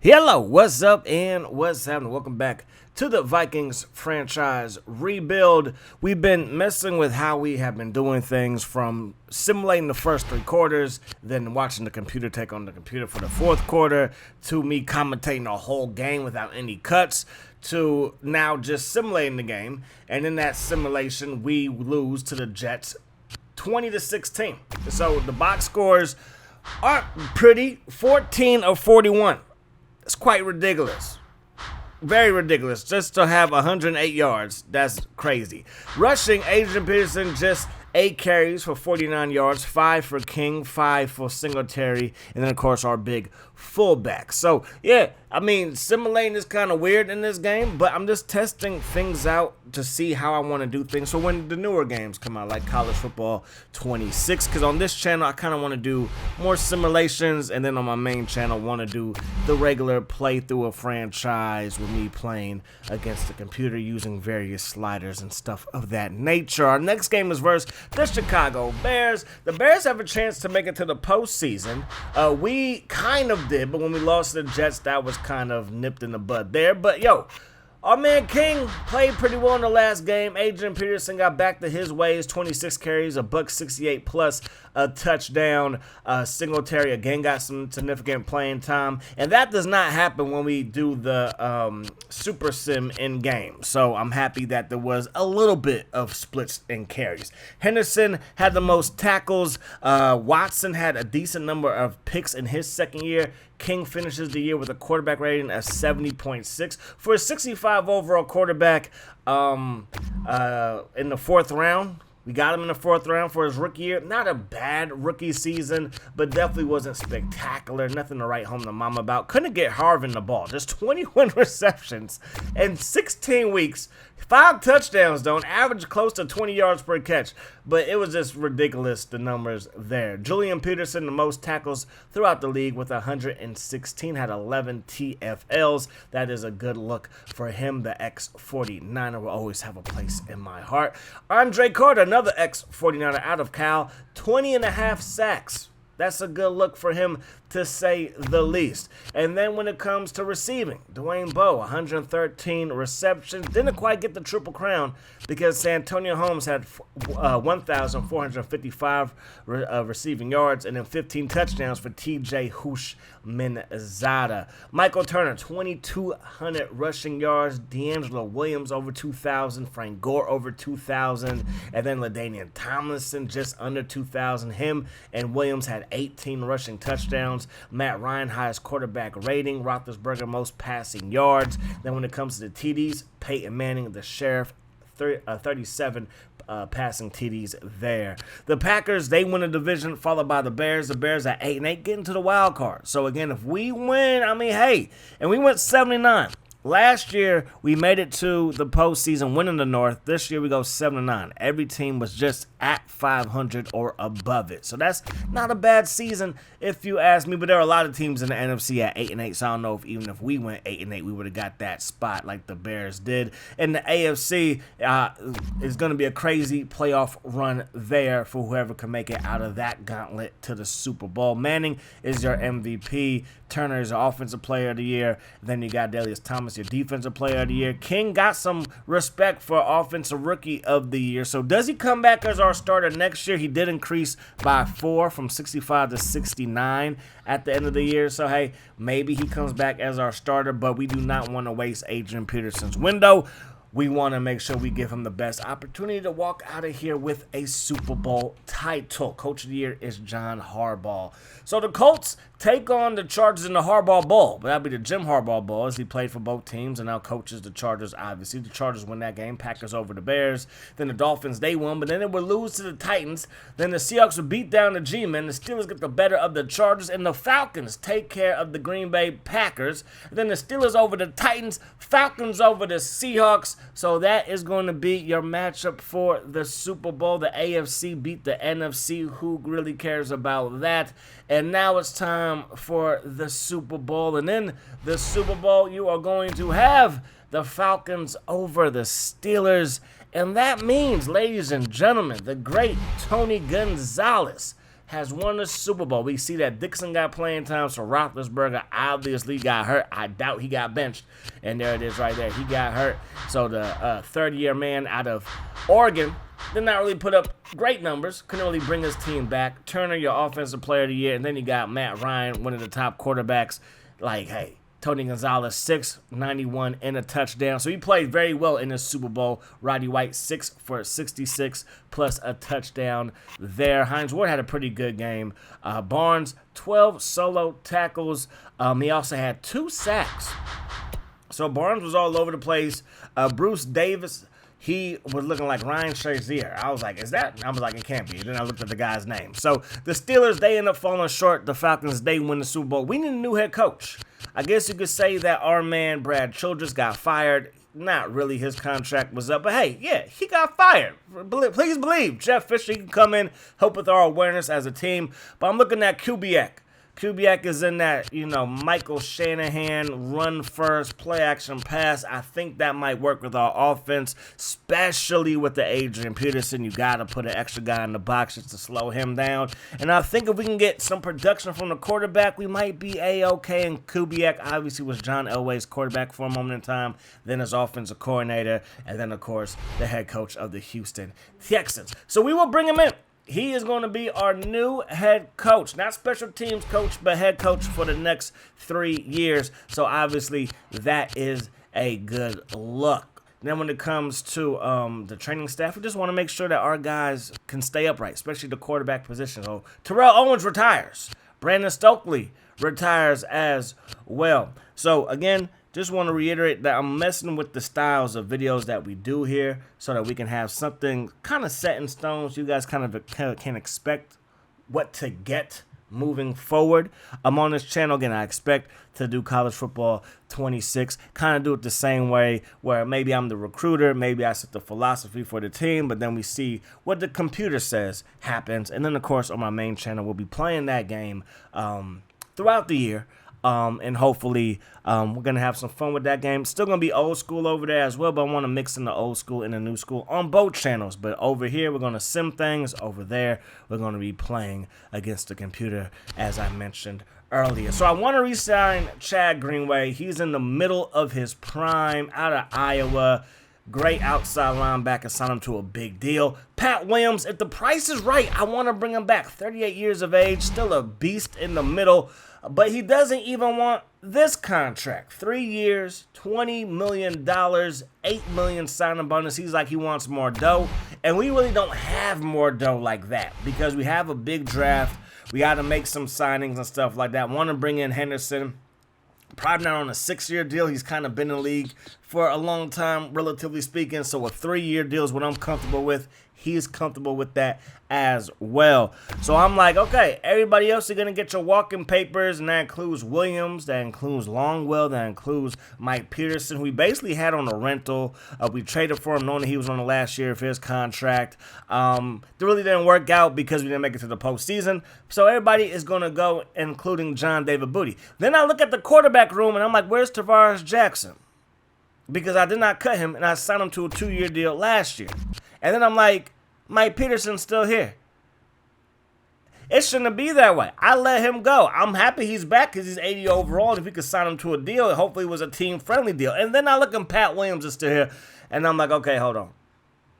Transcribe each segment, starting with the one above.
Hello, what's up and what's happening? Welcome back to the Vikings franchise rebuild. We've been messing with how we have been doing things, from simulating the first three quarters, then watching the computer take on the computer for the fourth quarter, to me commentating the whole game without any cuts, to now just simulating the game. And in that simulation, we lose to the Jets 20-16. So the box scores aren't pretty. 14 of 41. It's quite ridiculous. Very ridiculous. Just to have 108 yards, that's crazy. Rushing, Adrian Peterson just 8 carries for 49 yards, 5 for King, 5 for Singletary, and then, of course, our big fullback. So, yeah, I mean, simulating is kind of weird in this game, but I'm just testing things out to see how I want to do things. So when the newer games come out, like College Football 26, because on this channel, I kind of want to do more simulations, and then on my main channel, want to do the regular playthrough of franchise with me playing against the computer using various sliders and stuff of that nature. Our next game is versus the Chicago Bears. The Bears have a chance to make it to the postseason. We kind of did, but when we lost to the Jets, that was kind of nipped in the bud there. But yo, our man King played pretty well in the last game. Adrian Peterson got back to his ways, 26 carries, $168 plus a touchdown. Singletary again got some significant playing time, and that does not happen when we do the Super Sim in game. So I'm happy that there was a little bit of splits in carries. Henderson had the most tackles. Watson had a decent number of picks in his second year. King finishes the year with a quarterback rating of 70.6 for a 65 overall quarterback in the fourth round. We got him in the fourth round for his rookie year. Not a bad rookie season, but definitely wasn't spectacular. Nothing to write home to mama about. Couldn't get Harvin the ball. Just 21 receptions in 16 weeks. 5 touchdowns, don't average close to 20 yards per catch. But it was just ridiculous, the numbers there. Julian Peterson, the most tackles throughout the league with 116, had 11 TFLs. That is a good look for him. The ex-49er will always have a place in my heart. Andre Carter, another ex-49er out of Cal, 20.5 sacks. That's a good look for him, to say the least. And then when it comes to receiving, Dwayne Bowe, 113 receptions. Didn't quite get the Triple Crown because Santonio Holmes had 1,455 receiving yards and then 15 touchdowns for TJ Houshmandzadeh. Michael Turner, 2,200 rushing yards. D'Angelo Williams over 2,000. Frank Gore over 2,000. And then LaDainian Tomlinson just under 2,000. Him and Williams had 18 rushing touchdowns. Matt Ryan, highest quarterback rating. Roethlisberger, most passing yards. Then when it comes to the TDs, Peyton Manning, the Sheriff, 37 passing TDs there. The Packers, they win the division, followed by the Bears. The Bears at 8-8, getting to the wild card. So again, if we win, I mean, hey, and we went 79. Last year, we made it to the postseason, winning the North. This year, we go 7-9. Every team was just at 500 or above it. So that's not a bad season, if you ask me. But there are a lot of teams in the NFC at 8-8. So I don't know if even if we went 8-8, we would have got that spot like the Bears did. And the AFC is going to be a crazy playoff run there for whoever can make it out of that gauntlet to the Super Bowl. Manning is your MVP. Turner is your offensive player of the year. Then you got Delius Thomas, your defensive player of the year. King got some respect for offensive rookie of the year. So does he come back as our starter next year? He did increase by 4 from 65 to 69 at the end of the year. So, hey, maybe he comes back as our starter, but we do not want to waste Adrian Peterson's window. We want to make sure we give him the best opportunity to walk out of here with a Super Bowl title. Coach of the year is John Harbaugh. So the Colts take on the Chargers in the Harbaugh Bowl. But that'll be the Jim Harbaugh Bowl, as he played for both teams and now coaches the Chargers, obviously. The Chargers win that game. Packers over the Bears. Then the Dolphins, they won. But then they would lose to the Titans. Then the Seahawks would beat down the G-Men. The Steelers get the better of the Chargers. And the Falcons take care of the Green Bay Packers. Then the Steelers over the Titans. Falcons over the Seahawks. So that is going to be your matchup for the Super Bowl. The AFC beat the NFC. Who really cares about that? And now it's time for the Super Bowl. And in the Super Bowl, you are going to have the Falcons over the Steelers. And that means, ladies and gentlemen, the great Tony Gonzalez has won a Super Bowl. We see that Dixon got playing time, so Roethlisberger obviously got hurt. I doubt he got benched. And there it is right there. He got hurt. So the third-year man out of Oregon did not really put up great numbers. Couldn't really bring his team back. Turner, your offensive player of the year. And then you got Matt Ryan, one of the top quarterbacks. Like, hey, Tony Gonzalez, 691 and a touchdown. So he played very well in this Super Bowl. Roddy White, 6 for 66 plus a touchdown there. Hines Ward had a pretty good game. Barnes, 12 solo tackles. He also had 2 sacks. So Barnes was all over the place. Bruce Davis, he was looking like Ryan Shazier. I was like, is that? I was like, it can't be. Then I looked at the guy's name. So the Steelers, they end up falling short. The Falcons, they win the Super Bowl. We need a new head coach. I guess you could say that our man Brad Childress got fired. Not really, his contract was up. But hey, yeah, he got fired. Please believe Jeff Fisher can come in, help with our awareness as a team. But I'm looking at QB.A.T. QB.A.T is in that, Michael Shanahan, run first, play action pass. I think that might work with our offense, especially with the Adrian Peterson. You got to put an extra guy in the box just to slow him down. And I think if we can get some production from the quarterback, we might be A-OK. And QB.A.T obviously was John Elway's quarterback for a moment in time, then his offensive coordinator, and then, of course, the head coach of the Houston Texans. So we will bring him in. He is going to be our new head coach, not special teams coach, but head coach for the next 3 years. So obviously that is a good look. Then when it comes to the training staff, we just want to make sure that our guys can stay upright, especially the quarterback position. So Terrell Owens retires. Brandon Stokely retires as well. So again, just want to reiterate that I'm messing with the styles of videos that we do here so that we can have something kind of set in stone so you guys kind of can expect what to get moving forward. I'm on this channel. Again, I expect to do college football 26, kind of do it the same way where maybe I'm the recruiter, maybe I set the philosophy for the team, but then we see what the computer says happens. And then, of course, on my main channel, we'll be playing that game throughout the year. And hopefully we're going to have some fun with that game. Still going to be old school over there as well, but I want to mix in the old school and the new school on both channels. But over here, we're going to sim things. Over there, we're going to be playing against the computer, as I mentioned earlier. So I want to re-sign Chad Greenway. He's in the middle of his prime, out of Iowa. Great outside linebacker, sign him to a big deal. Pat Williams, if the price is right, I want to bring him back. 38 years of age, still a beast in the middle. But he doesn't even want this contract. 3 years, $20 million, $8 million signing bonus. He's like he wants more dough. And we really don't have more dough like that because we have a big draft. We got to make some signings and stuff like that. Want to bring in Henderson. Probably not on a 6-year deal. He's kind of been in the league for a long time, relatively speaking. So a 3-year deal is what I'm comfortable with. He's comfortable with that as well. So I'm like, okay, everybody else is going to get your walking papers, and that includes Williams, that includes Longwell, that includes Mike Peterson, who we basically had on a rental. We traded for him knowing that he was on the last year of his contract. It really didn't work out because we didn't make it to the postseason. So everybody is going to go, including John David Booty. Then I look at the quarterback room, and I'm like, where's Tavares Jackson? Because I did not cut him, and I signed him to a 2-year deal last year. And then I'm like, Mike Peterson's still here. It shouldn't be that way. I let him go. I'm happy he's back because he's 80 overall. And if we could sign him to a deal, hopefully it was a team-friendly deal. And then I look and Pat Williams is still here. And I'm like, okay, hold on.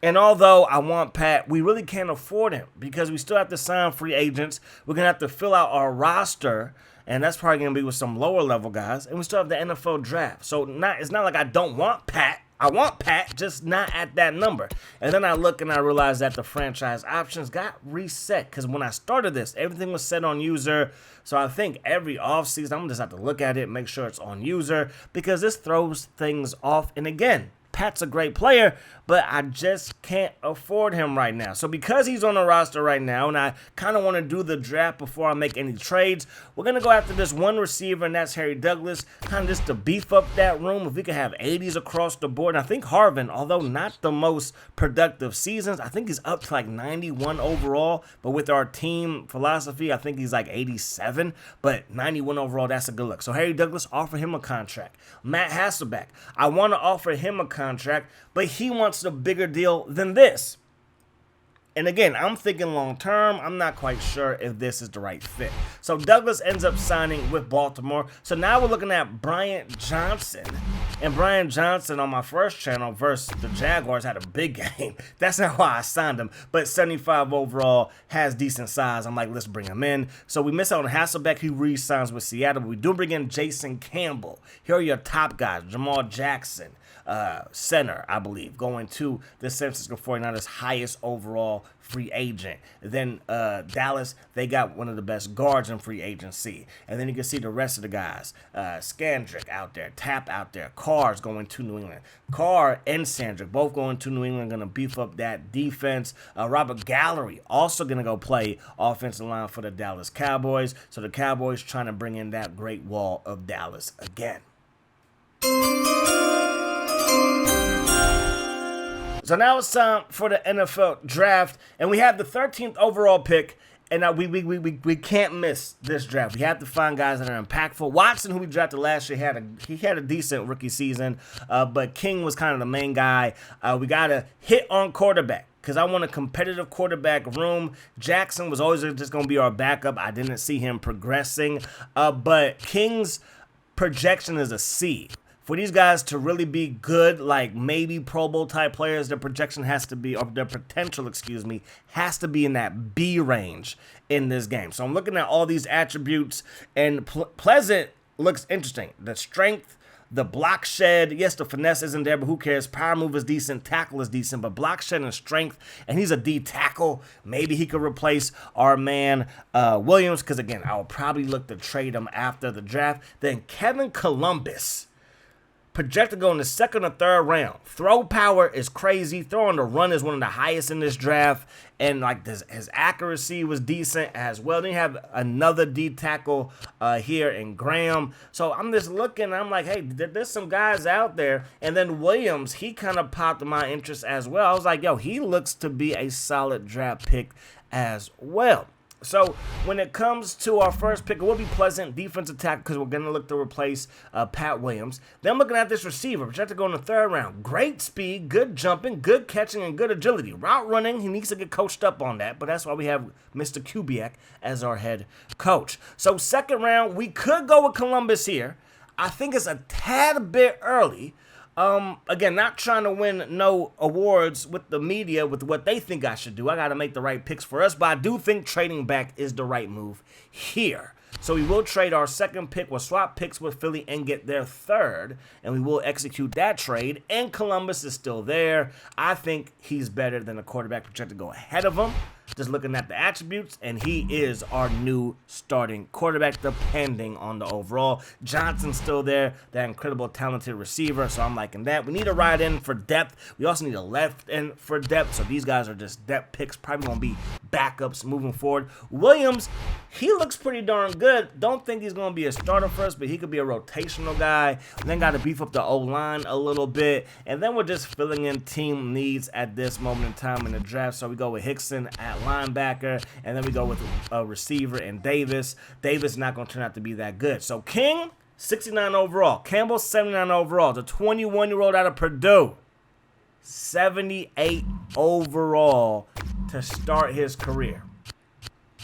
And although I want Pat, we really can't afford him because we still have to sign free agents. We're going to have to fill out our roster. And that's probably going to be with some lower-level guys. And we still have the NFL draft. So it's not like I don't want Pat. I want Pat, just not at that number. And then I look and I realize that the franchise options got reset. Because when I started this, everything was set on user. So I think every offseason, I'm going to just have to look at it, make sure it's on user. Because this throws things off. And again, Pat's a great player, but I just can't afford him right now. So because he's on the roster right now, and I kind of want to do the draft before I make any trades, we're going to go after this one receiver, and that's Harry Douglas, kind of just to beef up that room. If we could have 80s across the board. And I think Harvin, although not the most productive seasons, I think he's up to like 91 overall. But with our team philosophy, I think he's like 87. But 91 overall, that's a good look. So Harry Douglas, offer him a contract. Matt Hasselbeck, I want to offer him a contract, but he wants a bigger deal than this. And again, I'm thinking long term. I'm not quite sure if this is the right fit. So Douglas ends up signing with Baltimore. So now we're looking at Bryant Johnson. And Bryant Johnson on my first channel versus the Jaguars had a big game. That's not why I signed him. But 75 overall, has decent size. I'm like, let's bring him in. So we miss out on Hasselbeck, who re-signs with Seattle. But we do bring in Jason Campbell. Here are your top guys. Jamal Jackson. Center, I believe, going to the San Francisco 49ers highest overall free agent. Then Dallas, they got one of the best guards in free agency. And then you can see the rest of the guys. Skandrick out there, Tapp out there, Carr's going to New England. Carr and Skandrick both going to New England, going to beef up that defense. Robert Gallery also going to go play offensive line for the Dallas Cowboys. So the Cowboys trying to bring in that Great Wall of Dallas again. So now it's time for the NFL draft, and we have the 13th overall pick, and we can't miss this draft. We have to find guys that are impactful. Watson, who we drafted last year, had a decent rookie season, but King was kind of the main guy. We got to hit on quarterback, because I want a competitive quarterback room. Jackson was always just going to be our backup. I didn't see him progressing, but King's projection is a C. For these guys to really be good, like maybe Pro Bowl type players, their projection has to be, or their potential, has to be in that B range in this game. So I'm looking at all these attributes, and Pleasant looks interesting. The strength, the block shed, yes, the finesse isn't there, but who cares? Power move is decent, tackle is decent, but block shed and strength, and he's a D tackle. Maybe he could replace our man Williams, because again, I will probably look to trade him after the draft. Then Kevin Columbus, projected to go in the second or third round. Throw power is crazy. Throw on the run is one of the highest in this draft. And like his accuracy was decent as well. Then you have another D tackle here in Graham. So I'm just looking. I'm like, hey, there's some guys out there. And then Williams, he kind of popped my interest as well. I was like, yo, he looks to be a solid draft pick as well. So when it comes to our first pick, it will be Pleasant, defensive tackle, because we're going to look to replace Pat Williams. Then I'm looking at this receiver, projected to go in the third round. Great speed, good jumping, good catching, and good agility. Route running, he needs to get coached up on that, but that's why we have Mr. Kubiak as our head coach. So second round, we could go with Columbus here. I think it's a tad bit early. Again, not trying to win no awards with the media with what they think I should do. I got to make the right picks for us, but I do think trading back is the right move here. So we will trade our second pick. We'll swap picks with Philly and get their third, and we will execute that trade. And Columbus is still there. I think he's better than the quarterback projected to go ahead of him. Just looking at the attributes, and he is our new starting quarterback, depending on the overall. Johnson's still there, that incredible talented receiver, so I'm liking that. We need a right end for depth. We also need a left end for depth, so these guys are just depth picks, probably going to be backups moving forward. Williams, he looks pretty darn good. Don't think he's going to be a starter for us, but he could be a rotational guy. And then got to beef up the O-line a little bit, and then we're just filling in team needs at this moment in time in the draft. So we go with Hickson at linebacker, and then we go with a receiver and Davis. Davis not going to turn out to be that good. So King, 69 overall. Campbell, 79 overall. The 21-year-old out of Purdue, 78 overall to start his career.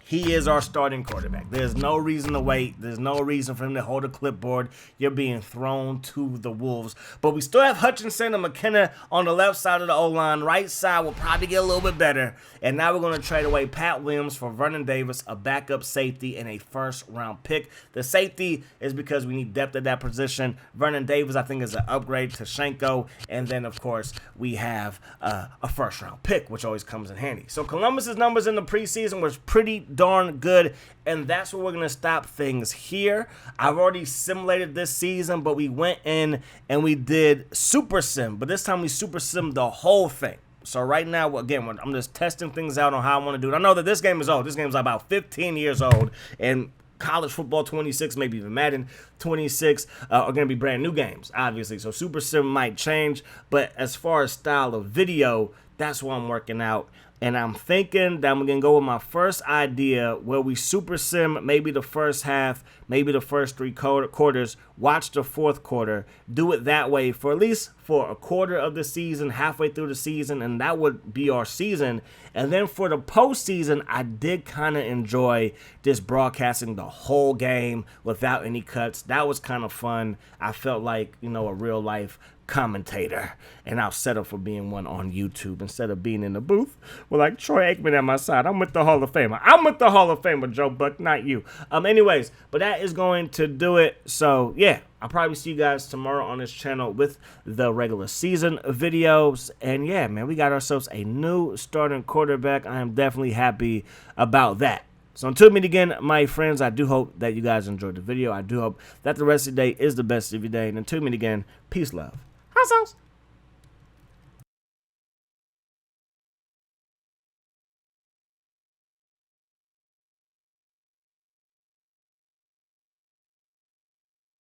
He is our starting quarterback. There's no reason to wait. There's no reason for him to hold a clipboard. You're being thrown to the wolves. But we still have Hutchinson and McKenna on the left side of the O-line. Right side will probably get a little bit better. And now we're going to trade away Pat Williams for Vernon Davis, a backup safety, and a first-round pick. The safety is because we need depth at that position. Vernon Davis, I think, is an upgrade to Shenko. And then, of course, we have a first-round pick, which always comes in handy. So Columbus's numbers in the preseason was pretty darn good, and that's where we're going to stop things here. I've already simulated this season, but we went in and we did Super Sim, but this time we Super Sim the whole thing. So right now, again, I'm just testing things out on how I want to do it. I know that this game is old. This game is about 15 years old, and college football 26, maybe even Madden 26 are going to be brand new games, obviously. So Super Sim might change, but as far as style of video, that's what I'm working out And I'm thinking that I'm going to go with my first idea where we super sim maybe the first half, maybe the first three quarters, watch the fourth quarter, do it that way for at least for a quarter of the season, halfway through the season, and that would be our season. And then for the postseason, I did kind of enjoy just broadcasting the whole game without any cuts. That was kind of fun. I felt like, you know, a real life commentator, and I'll settle for being one on YouTube instead of being in the booth with like Troy Aikman at my side. I'm with the Hall of Famer. I'm with the Hall of Famer, Joe Buck, not you. Anyways, but that is going to do it. So yeah, I'll probably see you guys tomorrow on this channel with the regular season videos. And yeah, man, we got ourselves a new starting quarterback. I am definitely happy about that. So until we meet again, my friends, I do hope that you guys enjoyed the video. I do hope that the rest of the day is the best of your day. And until we meet again, peace, love. How's